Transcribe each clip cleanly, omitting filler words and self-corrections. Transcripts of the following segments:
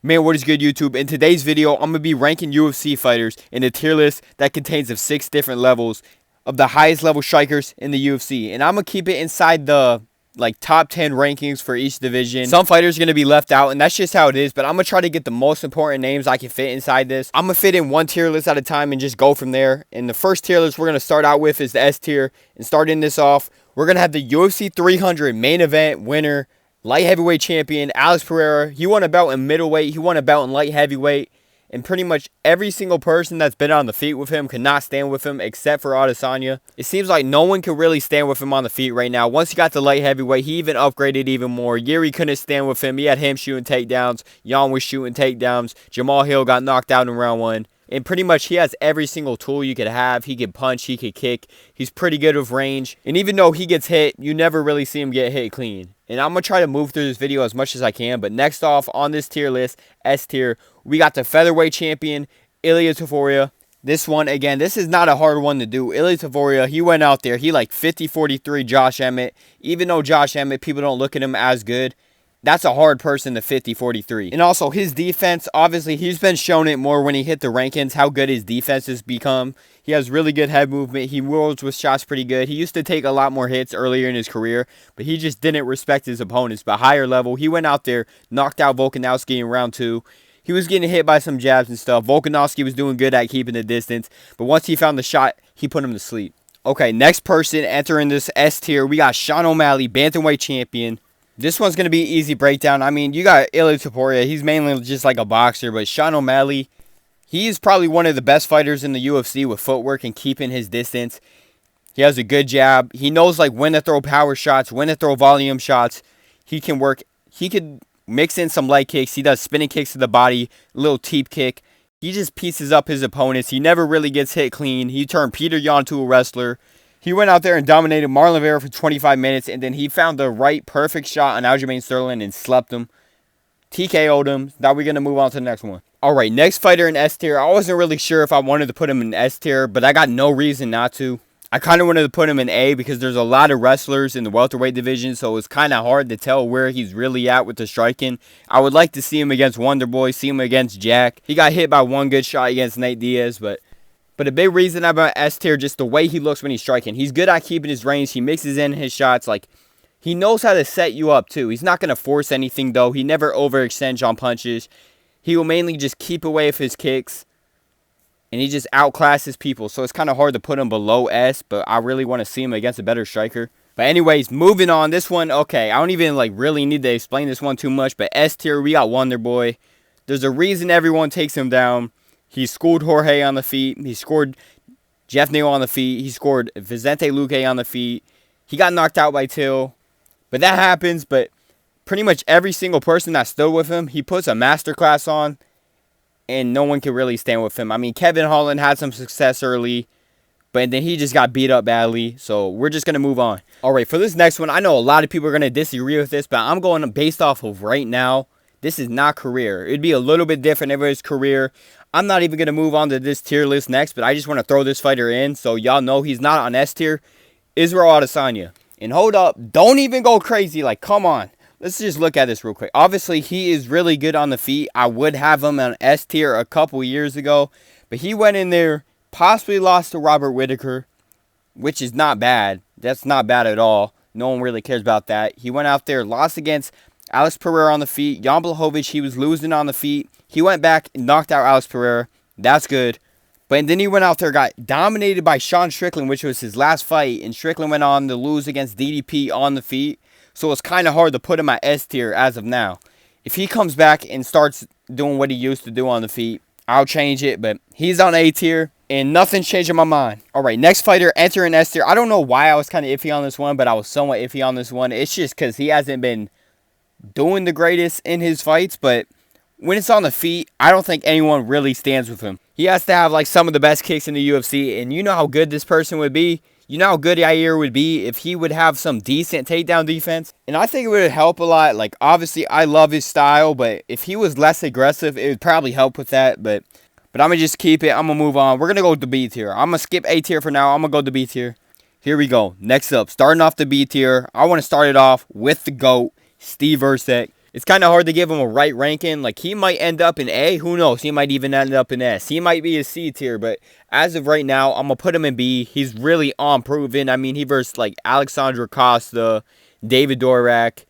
Man, what is good, YouTube? In today's video, I'm going to be ranking UFC fighters in a tier list that contains of 6 different levels of the highest level strikers in the UFC. And I'm going to keep it inside the top 10 rankings for each division. Some fighters are going to be left out, and that's just how it is. But I'm going to try to get the most important names I can fit inside this. I'm going to fit in one tier list at a time and just go from there. And the first tier list we're going to start out with is the S tier. And starting this off, we're going to have the UFC 300 main event winner, light heavyweight champion, Alex Pereira. He won a belt in middleweight. He won a belt in light heavyweight. And pretty much every single person that's been on the feet with him could not stand with him except for Adesanya. It seems like no one can really stand with him on the feet right now. Once he got to light heavyweight, he even upgraded even more. Yuri couldn't stand with him. He had him shooting takedowns. Jan was shooting takedowns. Jamal Hill got knocked out in round 1. And pretty much he has every single tool you could have. He could punch, he could kick. He's pretty good with range. And even though he gets hit, you never really see him get hit clean. And I'm going to try to move through this video as much as I can. But next off on this tier list, S tier, we got the featherweight champion, Ilia Topuria. This one, again, this is not a hard one to do. Ilia Topuria, he went out there. He like 50-43 Josh Emmett. Even though Josh Emmett, people don't look at him as good, that's a hard person to 50-43. And also his defense, obviously he's been shown it more when he hit the rankings, how good his defense has become. He has really good head movement. He rolls with shots pretty good. He used to take a lot more hits earlier in his career, but he just didn't respect his opponents. But higher level, he went out there, knocked out Volkanovski in round 2. He was getting hit by some jabs and stuff. Volkanovski was doing good at keeping the distance, but once he found the shot, he put him to sleep. Okay, next person entering this S tier, we got Sean O'Malley, bantamweight champion. This one's going to be an easy breakdown. I mean, you got Ilia Topuria. He's mainly just like a boxer, but Sean O'Malley, he is probably one of the best fighters in the UFC with footwork and keeping his distance. He has a good jab. He knows like when to throw power shots, when to throw volume shots. He can work. He could mix in some leg kicks. He does spinning kicks to the body, a little teep kick. He just pieces up his opponents. He never really gets hit clean. He turned Peter Yan to a wrestler. He went out there and dominated Marlon Vera for 25 minutes, and then he found the right perfect shot on Aljamain Sterling and slept him. TKO'd him. Now we're going to move on to the next one. All right, next fighter in S tier. I wasn't really sure if I wanted to put him in S tier, but I got no reason not to. I kind of wanted to put him in A because there's a lot of wrestlers in the welterweight division, so it's kind of hard to tell where he's really at with the striking. I would like to see him against Wonderboy, see him against Jack. He got hit by one good shot against Nate Diaz, but a big reason I'm at S tier, just the way he looks when he's striking. He's good at keeping his range. He mixes in his shots. Like, he knows how to set you up, too. He's not going to force anything, though. He never overextends on punches. He will mainly just keep away with his kicks. And he just outclasses people. So it's kind of hard to put him below S, but I really want to see him against a better striker. But anyways, moving on. This one, okay, I don't even really need to explain this one too much. But S tier, we got Wonderboy. There's a reason everyone takes him down. He schooled Jorge on the feet. He scored Jeff Neal on the feet. He scored Vicente Luque on the feet. He got knocked out by Till. But that happens. But pretty much every single person that stood with him, he puts a masterclass on. And no one can really stand with him. I mean, Kevin Holland had some success early. But then he just got beat up badly. So we're just going to move on. All right, for this next one, I know a lot of people are going to disagree with this. But I'm going based off of right now. This is not career. It'd be a little bit different if it was career. I'm not even going to move on to this tier list next, but I just want to throw this fighter in so y'all know he's not on S tier. Israel Adesanya. And hold up, don't even go crazy. Like, come on. Let's just look at this real quick. Obviously, he is really good on the feet. I would have him on S tier a couple years ago, but he went in there, possibly lost to Robert Whittaker, which is not bad. That's not bad at all. No one really cares about that. He went out there, lost against Alex Pereira on the feet. Jan Blachowicz, he was losing on the feet. He went back and knocked out Alex Pereira. That's good. But then he went out there, got dominated by Sean Strickland, which was his last fight. And Strickland went on to lose against DDP on the feet. So it's kind of hard to put him at S tier as of now. If he comes back and starts doing what he used to do on the feet, I'll change it. But he's on A tier. And nothing's changing my mind. All right, next fighter entering S tier. I don't know why I was kind of iffy on this one, but I was somewhat iffy on this one. It's just because he hasn't been doing the greatest in his fights, but when it's on the feet, I don't think anyone really stands with him. He has to have like some of the best kicks in the UFC, and you know how good this person would be. You know how good Yair would be if he would have some decent takedown defense. And I think it would help a lot. Like, obviously, I love his style, but if he was less aggressive, it would probably help with that. But I'm going to just keep it. I'm going to move on. We're going to go with the B tier. I'm going to skip A tier for now. I'm going to go to B tier. Here we go. Next up, starting off the B tier, I want to start it off with the GOAT, Steve Ercek. It's kind of hard to give him a right ranking. Like, he might end up in A. Who knows? He might even end up in S. He might be a C tier, but as of right now, I'm going to put him in B. He's really unproven. I mean, he versed, like, Alexandre Costa, David Dorak,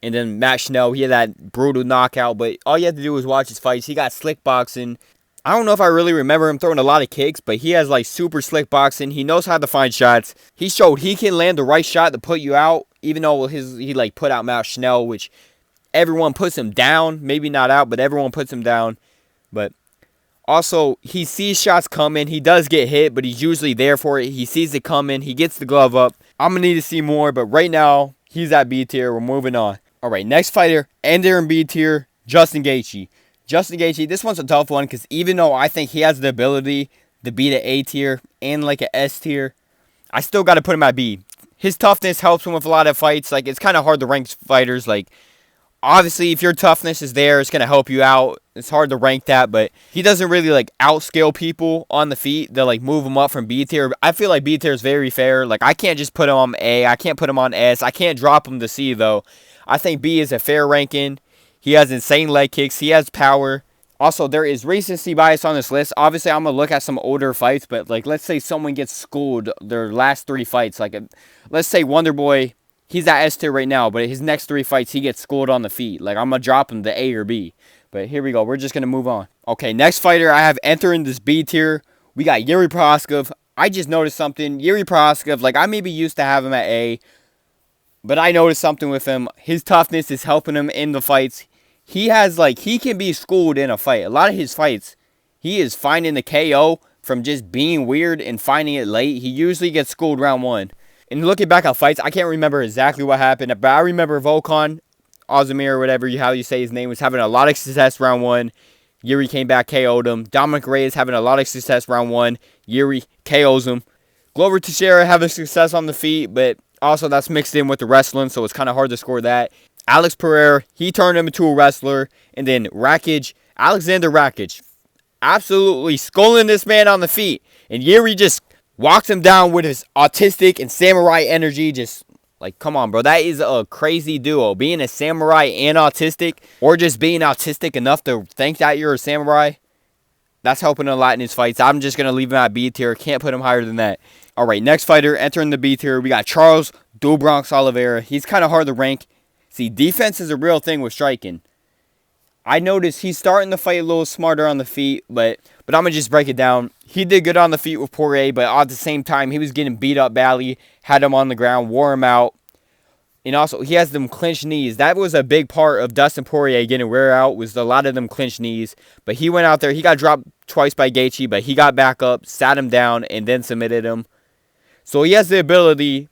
and then Matt Schnell. He had that brutal knockout, but all you had to do was watch his fights. He got slick boxing. I don't know if I really remember him throwing a lot of kicks, but he has, like, super slick boxing. He knows how to find shots. He showed he can land the right shot to put you out, even though he like, put out Matt Schnell, which everyone puts him down. Maybe not out, but everyone puts him down. But also, he sees shots coming. He does get hit, but he's usually there for it. He sees it coming. He gets the glove up. I'm going to need to see more, but right now, he's at B tier. We're moving on. All right, next fighter, ender in B tier, Justin Gaethje. Justin Gaethje, this one's a tough one because even though I think he has the ability to beat an A tier and like an S tier, I still got to put him at B. His toughness helps him with a lot of fights. Like, it's kind of hard to rank fighters. Like, obviously, if your toughness is there, it's going to help you out. It's hard to rank that, but he doesn't really, like, outscale people on the feet to, like, move him up from B tier. I feel like B tier is very fair. Like, I can't just put him on A. I can't put him on S. I can't drop him to C, though. I think B is a fair ranking. He has insane leg kicks. He has power. Also, there is recency bias on this list. Obviously, I'm going to look at some older fights, but, like, let's say someone gets schooled their last 3 fights. Like, let's say Wonderboy, he's at S tier right now, but his next 3 fights, he gets schooled on the feet. Like, I'm going to drop him to A or B. But here we go. We're just going to move on. Okay, next fighter I have entering this B tier. We got Yuri Proskov. I just noticed something. Yuri Proskov, like, I maybe used to have him at A, but I noticed something with him. His toughness is helping him in the fights. He has, like, he can be schooled in a fight. A lot of his fights, he is finding the KO from just being weird and finding it late. He usually gets schooled round 1. And looking back at fights, I can't remember exactly what happened, but I remember Volkan Ozdemir, or whatever how you say his name, was having a lot of success round 1. Yuri came back, KO'd him. Dominic Reyes having a lot of success round 1. Yuri KOs him. Glover Teixeira having success on the feet, but also that's mixed in with the wrestling, so it's kind of hard to score that. Alex Pereira, he turned him into a wrestler. And then Rakic, Alexander Rakic, absolutely sculling this man on the feet. And Yuri just walks him down with his autistic and samurai energy. Just, like, come on, bro. That is a crazy duo. Being a samurai and autistic, or just being autistic enough to think that you're a samurai, that's helping a lot in his fights. I'm just going to leave him at B tier. Can't put him higher than that. All right, next fighter entering the B tier. We got Charles Do Bronx Oliveira. He's kind of hard to rank. See, defense is a real thing with striking. I noticed he's starting to fight a little smarter on the feet, but I'm going to just break it down. He did good on the feet with Poirier, but at the same time, he was getting beat up badly, had him on the ground, wore him out. And also, he has them clenched knees. That was a big part of Dustin Poirier getting wear out, was a lot of them clenched knees. But he went out there, he got dropped twice by Gaethje, but he got back up, sat him down, and then submitted him. So he has the ability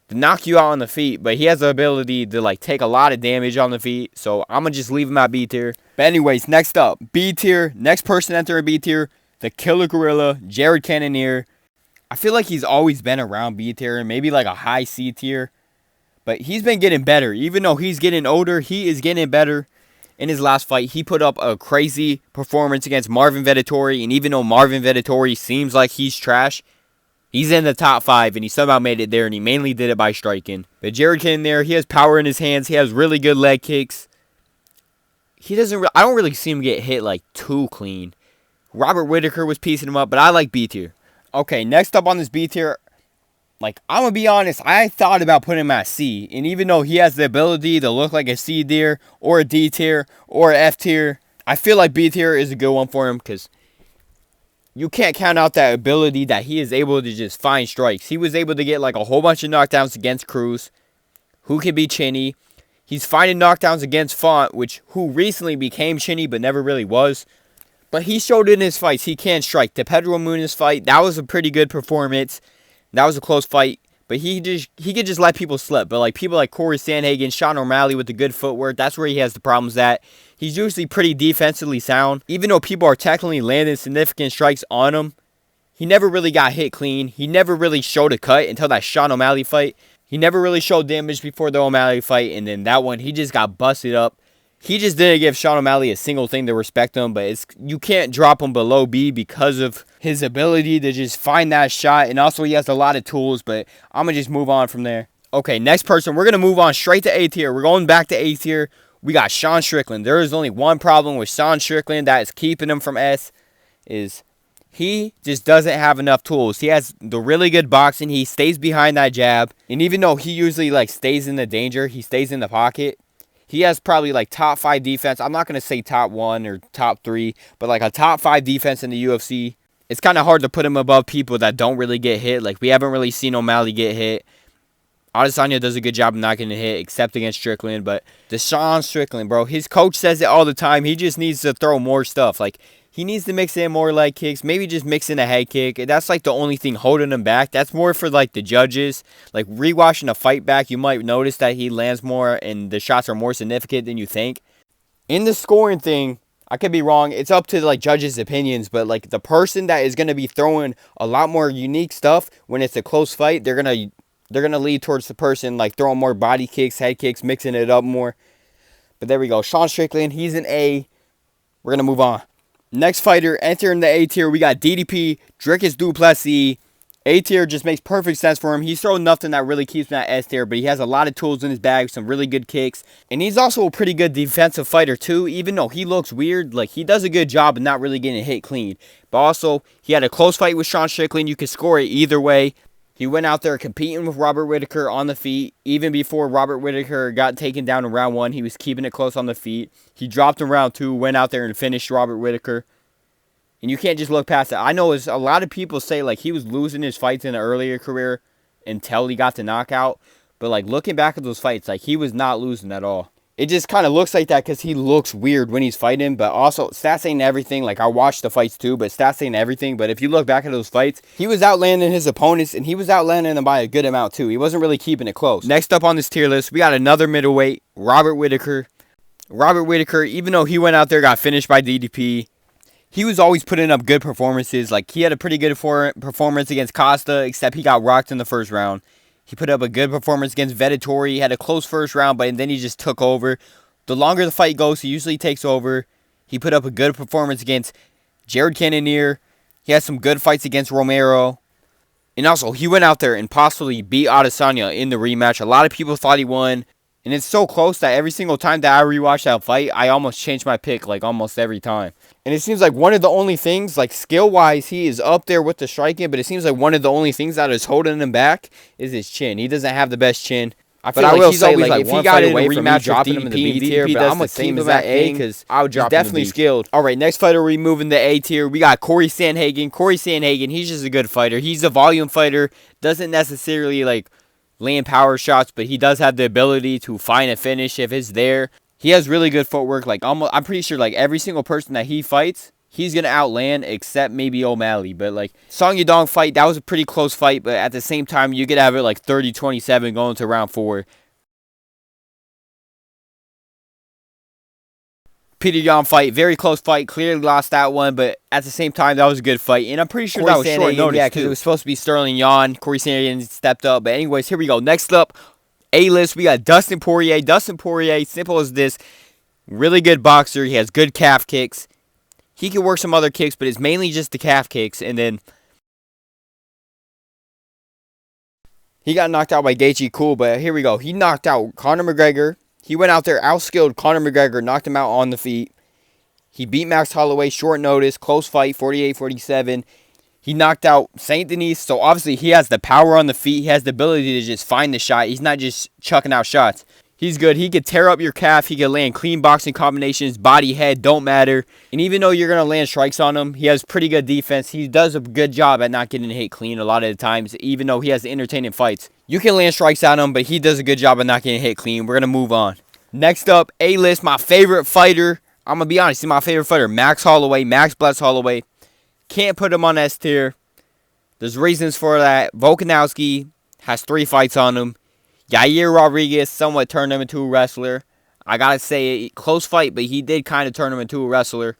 to knock you out on the feet, but he has the ability to, like, take a lot of damage on the feet. So I'm going to just leave him at B tier. But anyways, next up, B tier. Next person entering B tier, the Killer Gorilla, Jared Cannonier. I feel like he's always been around B tier, maybe like a high C tier. But he's been getting better. Even though he's getting older, he is getting better. In his last fight, he put up a crazy performance against Marvin Vettori. And even though Marvin Vettori seems like he's trash, he's in the top 5, and he somehow made it there, and he mainly did it by striking. But Jared Cannonier, he has power in his hands. He has really good leg kicks. I don't really see him get hit, like, too clean. Robert Whittaker was piecing him up, but I like B tier. Okay, next up on this B tier, like, I'm going to be honest, I thought about putting him at C. And even though he has the ability to look like a C tier, or a D tier, or a F tier, I feel like B tier is a good one for him, because you can't count out that ability that he is able to just find strikes. He was able to get, like, a whole bunch of knockdowns against Cruz, who can be chinny. He's finding knockdowns against Font, who recently became chinny but never really was. But he showed in his fights he can strike. The Pedro Munoz fight, that was a pretty good performance. That was a close fight. But he could just let people slip. But, like, people like Corey Sandhagen, Sean O'Malley with the good footwork, that's where he has the problems at. He's usually pretty defensively sound. Even though people are technically landing significant strikes on him, he never really got hit clean. He never really showed a cut until that Sean O'Malley fight. He never really showed damage before the O'Malley fight. And then that one, he just got busted up. He just didn't give Sean O'Malley a single thing to respect him. But you can't drop him below B because of his ability to just find that shot. And also, he has a lot of tools. But I'm going to just move on from there. Okay, next person. We're going to move on straight to A tier. We're going back to A tier. we got Sean Strickland. There is only one problem with Sean Strickland that is keeping him from S, is he just doesn't have enough tools. He has the really good boxing. He stays behind that jab. And even though he usually like stays in the danger, he stays in the pocket, he has probably like top 5 defense. I'm not going to say top 1 or top 3, but like a top 5 defense in the UFC. It's kind of hard to put him above people that don't really get hit. Like, we haven't really seen O'Malley get hit. Adesanya does a good job of not getting hit, except against Strickland. But Sean Strickland, bro, his coach says it all the time. He just needs to throw more stuff. Like, he needs to mix in more leg kicks. Maybe just mix in a head kick. That's like the only thing holding him back. That's more for like the judges. Like, rewatching a fight back, you might notice that he lands more and the shots are more significant than you think. In the scoring thing, I could be wrong. It's up to like judges' opinions, but like the person that is going to be throwing a lot more unique stuff when it's a close fight, they're gonna lead towards the person like throwing more body kicks, head kicks, mixing it up more. But there we go. Sean Strickland, he's an A. We're gonna move on. Next fighter entering the A tier, we got DDP, Dricus du Plessis. A tier just makes perfect sense for him. He's throwing nothing that really keeps him at S tier, but he has a lot of tools in his bag, some really good kicks. And he's also a pretty good defensive fighter too, even though he looks weird. Like, he does a good job of not really getting hit clean. But also, he had a close fight with Sean Strickland. You could score it either way. He went out there competing with Robert Whittaker on the feet. Even before Robert Whittaker got taken down in round 1, he was keeping it close on the feet. He dropped in round 2, went out there and finished Robert Whittaker. And you can't just look past it. I know a lot of people say like he was losing his fights in the earlier career until he got to knockout. But like looking back at those fights, like he was not losing at all. It just kind of looks like that because he looks weird when he's fighting. But also, stats ain't everything. Like, I watched the fights too, but stats ain't everything. But if you look back at those fights, he was outlanding his opponents, and he was outlanding them by a good amount too. He wasn't really keeping it close. Next up on this tier list, we got another middleweight, Robert Whittaker. Robert Whittaker, even though he went out there, got finished by DDP, he was always putting up good performances. Like, he had a pretty good performance against Costa, except he got rocked in the first round. He put up a good performance against Vettori. He had a close first round, but then he just took over. The longer the fight goes, he usually takes over. He put up a good performance against Jared Cannonier. He had some good fights against Romero. And also, he went out there and possibly beat Adesanya in the rematch. A lot of people thought he won. And it's so close that every single time that I rewatch that fight, I almost change my pick, like, almost every time. And it seems like one of the only things, like, skill-wise, he is up there with the striking, but it seems like one of the only things that is holding him back is his chin. He doesn't have the best chin. But I will say, like, if he got in a rematch, dropping him in the B tier, but I'm going to keep him at A because I would drop him. He's definitely skilled. All right, next fighter we move in the A tier. We got Corey Sandhagen. Corey Sandhagen, he's just a good fighter. He's a volume fighter. Doesn't necessarily, like, land power shots, but he does have the ability to find a finish if it's there. He has really good footwork. Like, almost, I'm pretty sure, like, every single person that he fights, he's going to outland except maybe O'Malley. But, like, Song Yadong fight, that was a pretty close fight. But at the same time, you could have it, like, 30-27 going to round 4. Peter Yan fight, very close fight. Clearly lost that one, but at the same time, that was a good fight. And I'm pretty sure that was short notice, yeah, because it was supposed to be Sterling Yan. Corey Sandhagen stepped up. But anyways, here we go. Next up, A-list, we got Dustin Poirier. Dustin Poirier, simple as this, really good boxer. He has good calf kicks. He can work some other kicks, but it's mainly just the calf kicks. And then he got knocked out by Gaethje, cool, but here we go. He knocked out Conor McGregor. He went out there, outskilled Conor McGregor, knocked him out on the feet. He beat Max Holloway, short notice, close fight, 48-47. He knocked out St. Denis, so obviously he has the power on the feet. He has the ability to just find the shot. He's not just chucking out shots. He's good. He could tear up your calf. He could land clean boxing combinations, body, head, don't matter. And even though you're going to land strikes on him, he has pretty good defense. He does a good job at not getting hit clean a lot of the times, even though he has entertaining fights. You can land strikes on him, but he does a good job at not getting hit clean. We're going to move on. Next up, A-list, my favorite fighter. I'm going to be honest, he's my favorite fighter. Max Holloway, Max Bless Holloway. Can't put him on S tier. There's reasons for that. Volkanovski has 3 fights on him. Yair Rodriguez somewhat turned him into a wrestler. I got to say, close fight, but he did kind of turn him into a wrestler.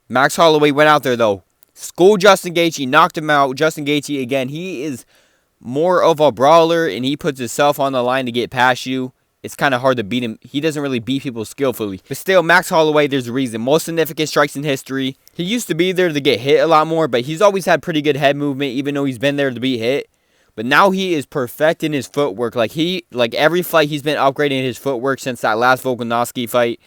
Max Holloway went out there, though. Schooled Justin Gaethje, knocked him out. Justin Gaethje, again, he is more of a brawler, and he puts himself on the line to get past you. It's kind of hard to beat him. He doesn't really beat people skillfully. But still, Max Holloway, there's a reason. Most significant strikes in history. He used to be there to get hit a lot more, but he's always had pretty good head movement, even though he's been there to be hit. But now he is perfecting his footwork. Like every fight he's been upgrading his footwork since that last Volkanovski fight.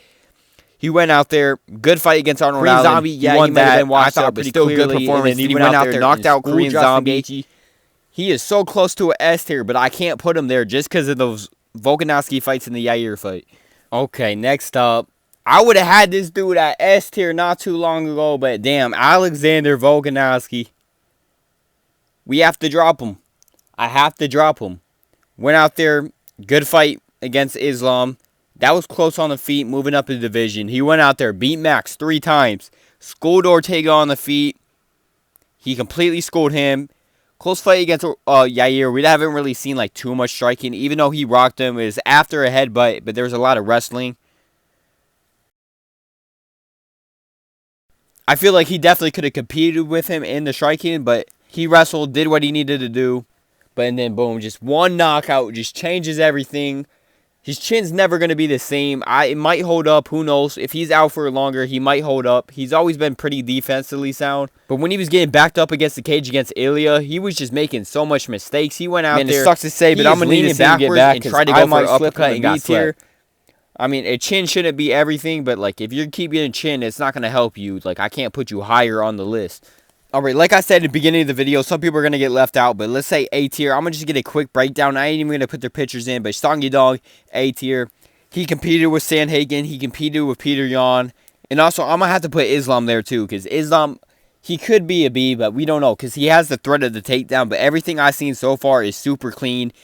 He went out there, good fight against Arnold Korean Allen. Zombie, yeah, he won he might have that. been washed I thought up, but pretty still clearly. good performance. And then He went out there, knocked out schooled Korean Justin Zombie. Gaethje. He is so close to an S tier, but I can't put him there just because of those Volkanovski fights and the Yair fight. Okay, next up. I would have had this dude at S tier not too long ago, but damn, Alexander Volkanovski. We have to drop him. I have to drop him. Went out there, good fight against Islam. That was close on the feet, moving up the division. He went out there, beat Max 3 times. Schooled Ortega on the feet. He completely schooled him. Close fight against Yair. We haven't really seen like too much striking, even though he rocked him. It was after a headbutt, but there was a lot of wrestling. I feel like he definitely could have competed with him in the striking, but he wrestled, did what he needed to do. But and then boom, just one knockout just changes everything. His chin's never going to be the same. It might hold up. Who knows? If he's out for longer, he might hold up. He's always been pretty defensively sound. But when he was getting backed up against the cage against Ilya, he was just making so much mistakes. He went out there. It sucks to say, but I'm going to need to see him get back and try to go for an uppercut and got tier. I mean, a chin shouldn't be everything, but like if you keep getting chin, it's not going to help you. Like I can't put you higher on the list. Alright, like I said at the beginning of the video, some people are going to get left out, but let's say A tier. I'm going to just get a quick breakdown. I ain't even going to put their pictures in, but Stongy Dog, A tier. He competed with Sandhagen. He competed with Peter Yan. And also, I'm going to have to put Islam there too, because Islam, he could be a B, but we don't know, because he has the threat of the takedown, but everything I've seen so far is super clean.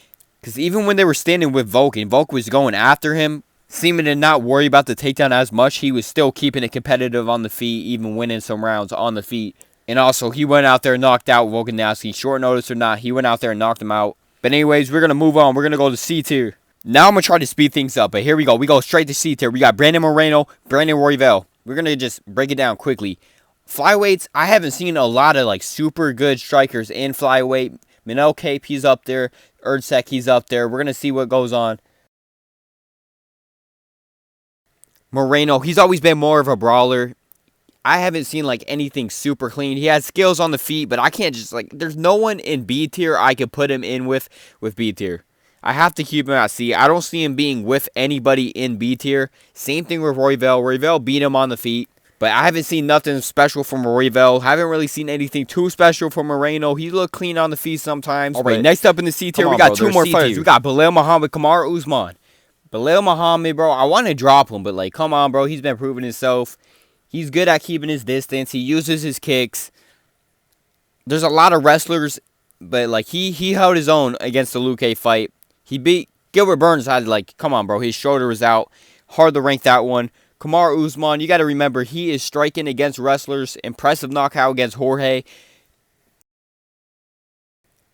Because even when they were standing with Volk, and Volk was going after him, seeming to not worry about the takedown as much, he was still keeping it competitive on the feet, even winning some rounds on the feet. And also, he went out there and knocked out Volkanovski. Short notice or not, he went out there and knocked him out. But anyways, we're going to move on. We're going to go to C tier. Now I'm going to try to speed things up. But here we go. We go straight to C tier. We got Brandon Moreno, Brandon Royval. We're going to just break it down quickly. Flyweights, I haven't seen a lot of like super good strikers in flyweight. Manel Cape, he's up there. Erdsek, he's up there. We're going to see what goes on. Moreno, he's always been more of a brawler. I haven't seen like anything super clean. He has skills on the feet, but I can't just like, there's no one in B tier I could put him in with B tier. I have to keep him at C. I don't see him being with anybody in B tier. Same thing with Royval. Royval beat him on the feet, but I haven't seen nothing special from Royval. Haven't really seen anything too special from Moreno. He looked clean on the feet sometimes. All right, next up in the C tier, we got two more fighters. We got Belal Muhammad, Kamaru Usman. Belal Muhammad, bro, I want to drop him, but like, come on, bro. He's been proving himself. He's good at keeping his distance. He uses his kicks. There's a lot of wrestlers, but like he held his own against the Luque fight. He beat Gilbert Burns. Had like, come on, bro. His shoulder was out. Hard to rank that one. Kamaru Usman, you got to remember, he is striking against wrestlers. Impressive knockout against Jorge.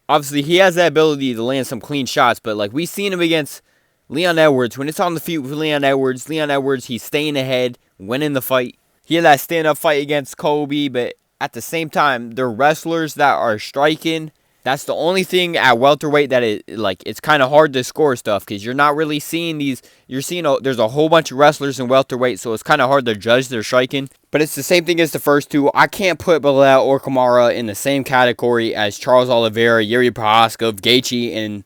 Obviously, he has that ability to land some clean shots, but like we've seen him against Leon Edwards. When it's on the feet with Leon Edwards, he's staying ahead, winning the fight. He had that stand-up fight against Kobe, but at the same time, they're wrestlers that are striking. That's the only thing at welterweight that it's kind of hard to score stuff, because you're not really seeing these. You're seeing there's a whole bunch of wrestlers in welterweight, so it's kind of hard to judge their striking. But it's the same thing as the first two. I can't put Belal or Kamara in the same category as Charles Oliveira, Yuri Prohaska, Gaethje, and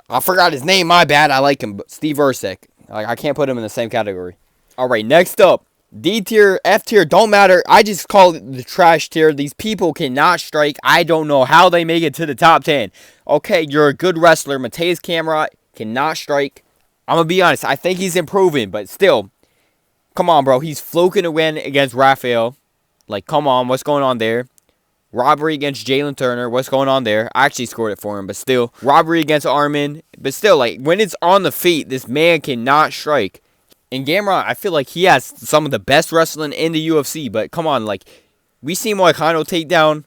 I forgot his name. My bad. I like him, but Steve Ercek. I can't put him in the same category. All right, next up. D tier, F tier, don't matter. I just call it the trash tier. These people cannot strike. I don't know how they make it to the top 10. Okay, you're a good wrestler. Mateus Kamrat cannot strike. I'm going to be honest. I think he's improving, but still. Come on, bro. He's fluking a win against Rafael. Like, come on. What's going on there? Robbery against Jalen Turner. What's going on there? I actually scored it for him, but still. Robbery against Armin. But still, like, when it's on the feet, this man cannot strike. And Gamrot, I feel like he has some of the best wrestling in the UFC. But come on, like, we see Moicano take down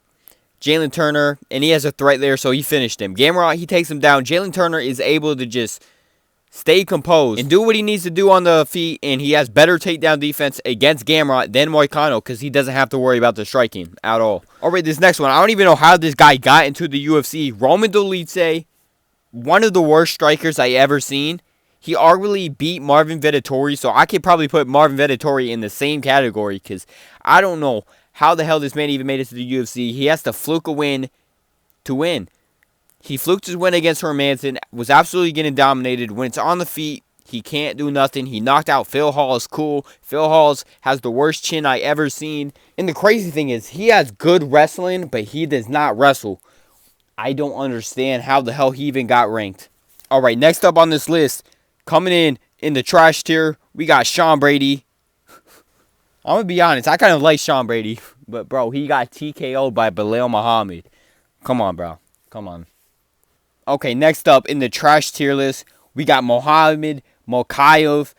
Jalen Turner, and he has a threat there, so he finished him. Gamrot, he takes him down. Jalen Turner is able to just stay composed and do what he needs to do on the feet, and he has better takedown defense against Gamrot than Moicano, because he doesn't have to worry about the striking at all. All right, this next one. I don't even know how this guy got into the UFC. Roman Dolidze, one of the worst strikers I ever seen. He arguably beat Marvin Vettori, so I could probably put Marvin Vettori in the same category, because I don't know how the hell this man even made it to the UFC. He has to fluke a win to win. He fluked his win against Hermanson, was absolutely getting dominated. When it's on the feet, he can't do nothing. He knocked out Phil Hawes. Cool. Phil Hawes has the worst chin I ever seen. And the crazy thing is, he has good wrestling, but he does not wrestle. I don't understand how the hell he even got ranked. All right, next up on this list, coming in the trash tier, we got Sean Brady. I'm going to be honest, I kind of like Sean Brady, but, bro, he got TKO'd by Belal Muhammad. Come on, bro. Come on. Okay, next up in the trash tier list, we got Mohamed Mokayev.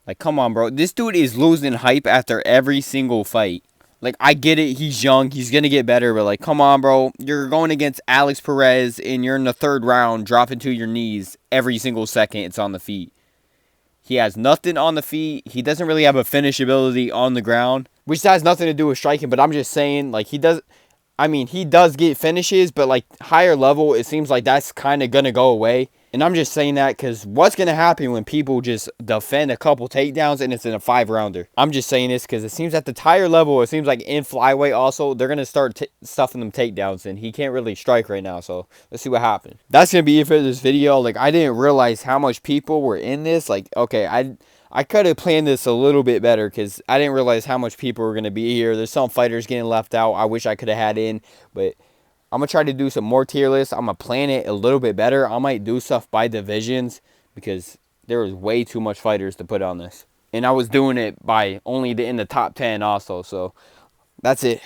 Like, come on, bro. This dude is losing hype after every single fight. Like, I get it. He's young. He's going to get better. But, like, come on, bro. You're going against Alex Perez, and you're in the third round, dropping to your knees every single second it's on the feet. He has nothing on the feet. He doesn't really have a finish ability on the ground, which has nothing to do with striking. But I'm just saying, like, he does get finishes, but, like, higher level, it seems like that's kind of going to go away. And I'm just saying that because what's going to happen when people just defend a couple takedowns and it's in a 5-rounder? I'm just saying this because it seems at the higher level, it seems like in flyweight also, they're going to start stuffing them takedowns, and he can't really strike right now. So let's see what happens. That's going to be it for this video. Like, I didn't realize how much people were in this. Like, okay, I could have planned this a little bit better because I didn't realize how much people were going to be here. There's some fighters getting left out I wish I could have had in, but I'm going to try to do some more tier lists. I'm going to plan it a little bit better. I might do stuff by divisions because there was way too much fighters to put on this. And I was doing it by only in the top 10 also. So that's it.